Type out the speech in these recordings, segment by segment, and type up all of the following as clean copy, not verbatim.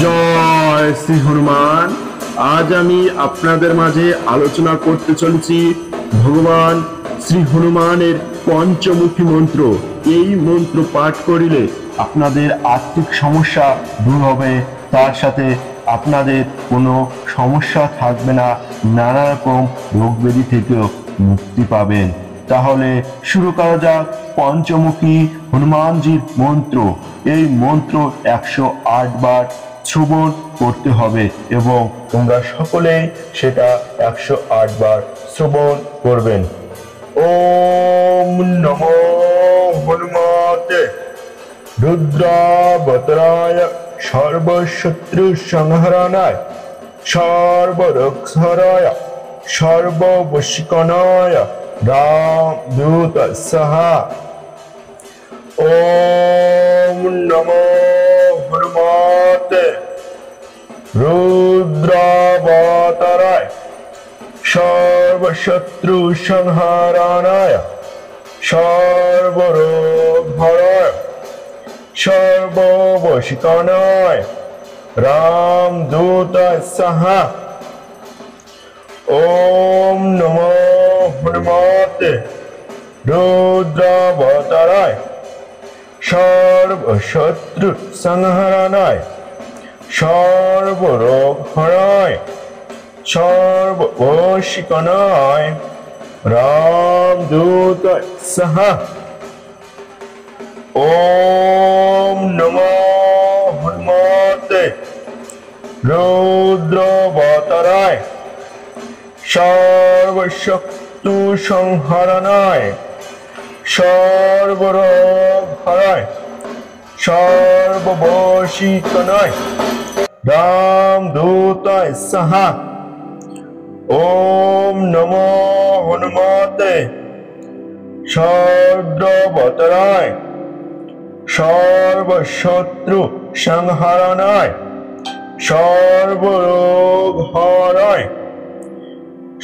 জয় শ্রী হনুমান। আজ আমি আপনাদের মাঝে আলোচনা করতে চলেছি ভগবান শ্রী হনুমানের পঞ্চমুখী মন্ত্র। এই মন্ত্র পাঠ করিলে আপনাদের আর্থিক সমস্যা দূর হবে, তার সাথে আপনাদের কোনো সমস্যা থাকবে না, নানা রকম রোগ ব্যাধি থেকেও মুক্তি পাবেন। তাহলে শুরু করা যাক পঞ্চমুখী হনুমানজির মন্ত্র। এই মন্ত্র 108 বার শ্রবণ করতে হবে এবং তোমরা সকলেই সেটা 108 বার শ্রবণ করবেন। ওম নমো হনুমতে রুদ্রাবতারায় সর্বশত্রু সংহরণায় সর্বরক্ষরায় সর্ববশীকরণায় রামদূত সাহা। ওম নমো হনুমতে রুদ্রাবতারায় সর্বশত্রু সংহরণায় সর্বরোগহরায় সর্ববশীকরণায় রামদূত সাহা। ওম নমো হনুমতে রুদ্রাবতারায় সর্বশত্রু সংহরণায় সর্বরোগহরায় সর্ববশীকরণায় রামদূত সাহা। ওম নমো হনুমতে রুদ্রাবতারায় সর্বশত্রু সংহরণায় সর্বরোগহরায় সর্ববশীকরণায় রামদূত সাহা। ওম নমো হনুমতে রুদ্রাবতারায় সর্বশত্রু সংহরণায় সর্বরোগহরায়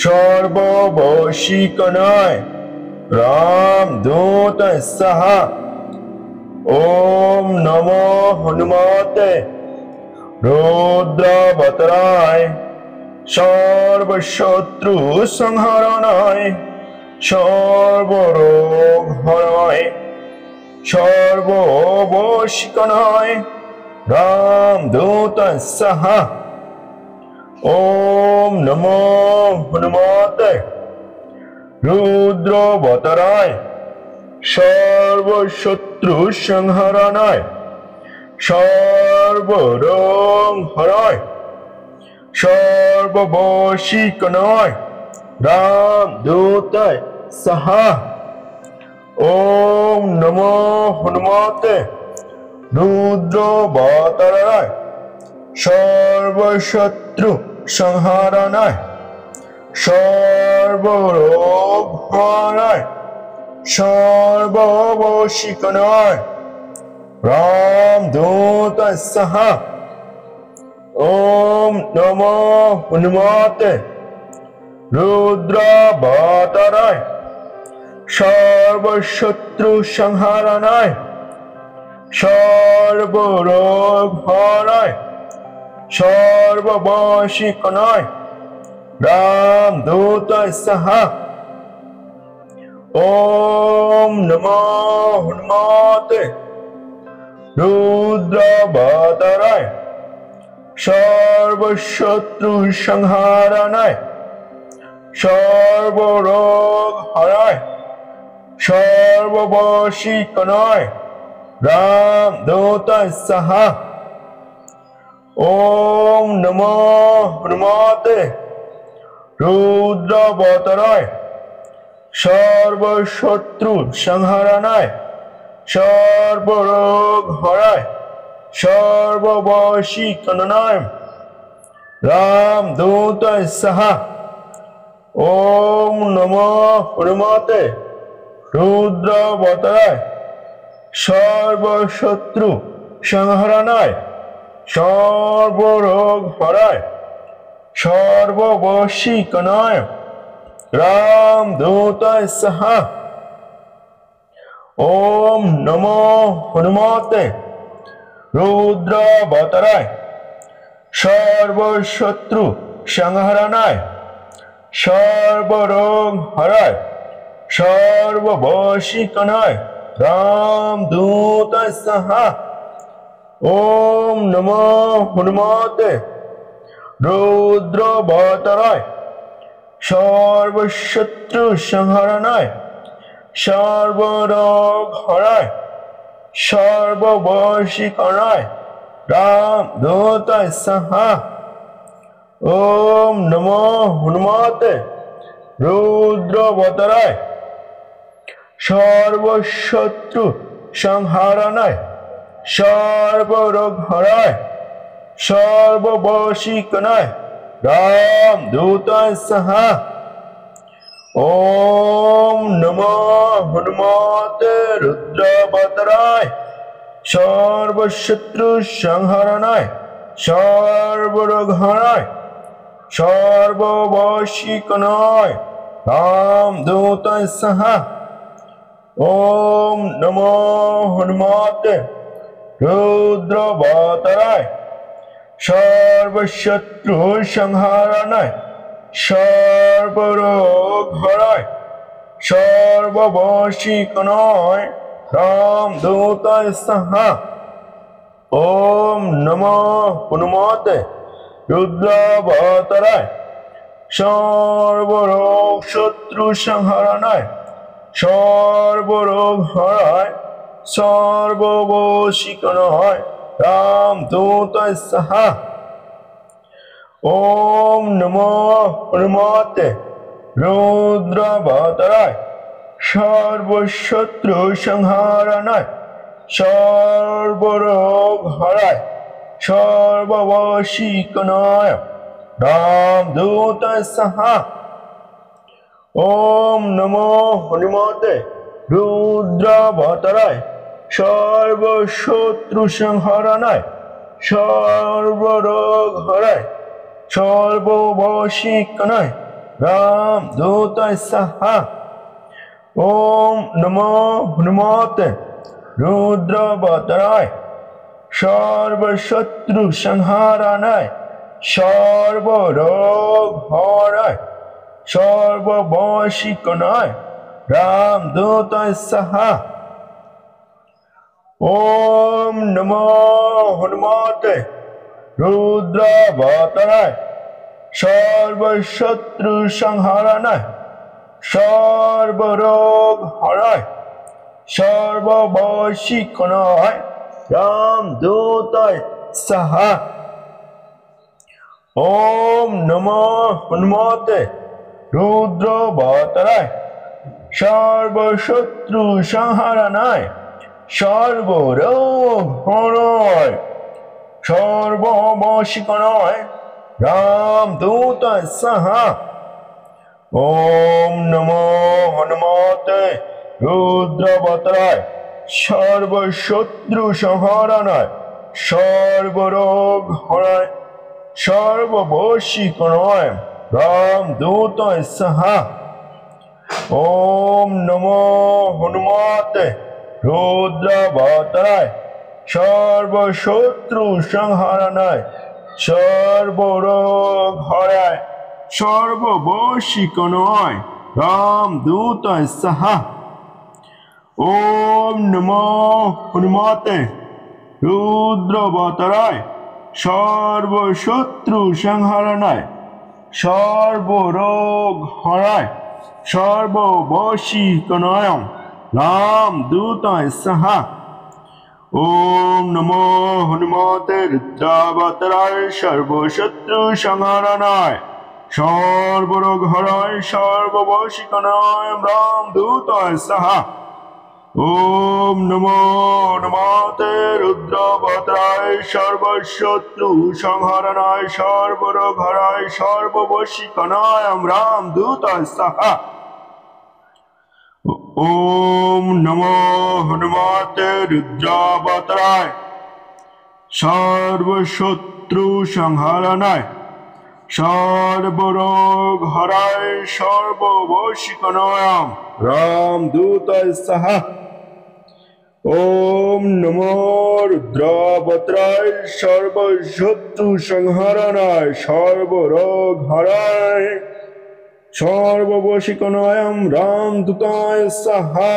সর্ববশীকরণায় রামদূত সাহা। ওম নমো হনুমতে রুদ্রাবতারায় সর্বশত্রু সংহরণায় সর্বরোগহরায় সর্ববশীকরণায় রামদূত সাহা। ওম নমো হনুমতে রুদ্রাবতারায় সর্বশত্রু সংহরণায় সর্বরোগহরায় সর্ববশীকরণায় রামদূত সাহা। ওম নমো হনুমতে রুদ্রাবতারায় সর্বশত্রু সংহরণায় সর্বরোগহরায় সর্ববশীকরণায় রামদূত সাহা। ওম নমো হনুমতে রুদ্রাবতারায় সর্বশত্রু সংহরণায় সর্বরোগহরায় সর্ববশীকরণায় রামদূত সাহা। ওম নমো হনুমতে রুদ্রাবতারায় সর্বশত্রু সংহরণায় সর্বরোগহরায় সর্ববশীকরণায় রামদূত সাহা। ওম নমো হনুমতে রুদ্রাবতারায় সর্বশত্রু সংহরণায় সর্বরোগহরায় সর্ববশীকরণায় রামদূত সাহা। ওম নমো হনুমতে রুদ্রাবতারায় সর্বশত্রু সংহরণায় সর্বরোগহরায় সর্ববশীকরণায় রামদূত সাহা। ওম নমো হনুমতে রুদ্রাবতারায় সর্বশত্রু সংহরণায়, সর্বরোগ হরায়, সর্ববশীকরণায় রামদূতায় সাহা। ওম নমো হনুমতে রুদ্রবতরায়, সর্বশত্রু সংহরণায়, সর্বরোগ হরায়, সর্ববশীকরণায় রামদূতায় সাহা। ওম নমো হনুমতে রুদ্রবতরায়, সর্বশত্রু সংহরণায়, সর্বরোগ হরায়, সর্ববশীকরণায় রামদূতায় সাহা। ওম নমো হনুমতে রুদ্রবতরায়, সর্বশত্রু সংহরণায়, সর্বরোগ হরায়, সর্ববশীকরণায় রামদূতায় সাহা। ওম নমো হনুমতে রুদ্রবতরায়, সর্বশত্রু সংহরণায়, সর্বরোগ হরায়, সর্ববশীকরণায় রামদূতায় সাহা। ওম নমো হনুমতে রুদ্রবতরায়, সর্বরোগ শত্রু সংহরণায়, সর্বরোগ হরায়, সর্ববশীকরণায় রামদূতায় সাহা। ওম নমো হনুমতে রুদ্রবতরায়, সর্বশত্রু সংহরণায়, সর্বরোগ হরায়, সর্ববশীকরণায় রামদূতায় সাহা। ওম নমো হনুমতে রুদ্রবতরায়, সর্বশত্রু সংহরণায়, সর্বরোগ হরায়, সর্ববশীকরণায় রামদূতায় সাহা। ওম নমো হনুমতে রুদ্রবতরায়, সর্বশত্রু সংহরণায়, সর্বরোগ হরায়, সর্ববশীকরণায় রামদূতায় সাহা। ওম নমো হনুমতে রুদ্রবতরায়, সর্বশত্রু সংহরণায়, সর্বরোগ হরায়, সর্ববশীকরণায় রামদূতায় সাহা। ওম নমো হনুমতে রুদ্রবতরায়, সর্বশত্রু সংহরণায়, সর্বরোগ হরায়, সর্ববশীকরণায় রামদূতায় সাহা। ওম নমো হনুমতে রুদ্রবতরায়, সর্বশত্রু সংহরণায়, সর্বরোগ হরায়, সর্ববশীকরণায় রামদূতায় সাহা। ওম নমো হনুমতে রুদ্রবতরায়, সর্বশত্রু সংহরণায়, সর্বরোগ হরায়, সর্ববশীকরণায় রামদূতায় সাহা। ওম নমো হনুমতে রুদ্রবতরায়, সর্বশত্রু সংহরণায়, সর্বরোগ হরায়, সর্ববশীকরণায় রামদূতায় সাহা। ওম নমো হনুমতে রুদ্রবতরায়, সর্বশত্রু সংহরণায়, সর্বরোগ হরায়, সর্ববশীকরণায় রামদূতায় সাহা। ওম নমো হনুমতে রুদ্রবতরায়, সর্বশত্রু সংহরণায়, সর্বরোগ হরায়, সর্ববশীকরণায় রামদূতায় সাহা। ওম নমো হনুমতে রুদ্রবতরায়, সর্বশত্রু সংহরণায়, সর্বরোগ হরায়, সর্ববশীকরণায় রামদূতায় সাহা। ওম নমো রুদ্রাবত্রায় সর্বশত্রু সংহারণায় সর্বরোগ হরায় সর্ববশীকনায়ম রামদূতায় সাহা।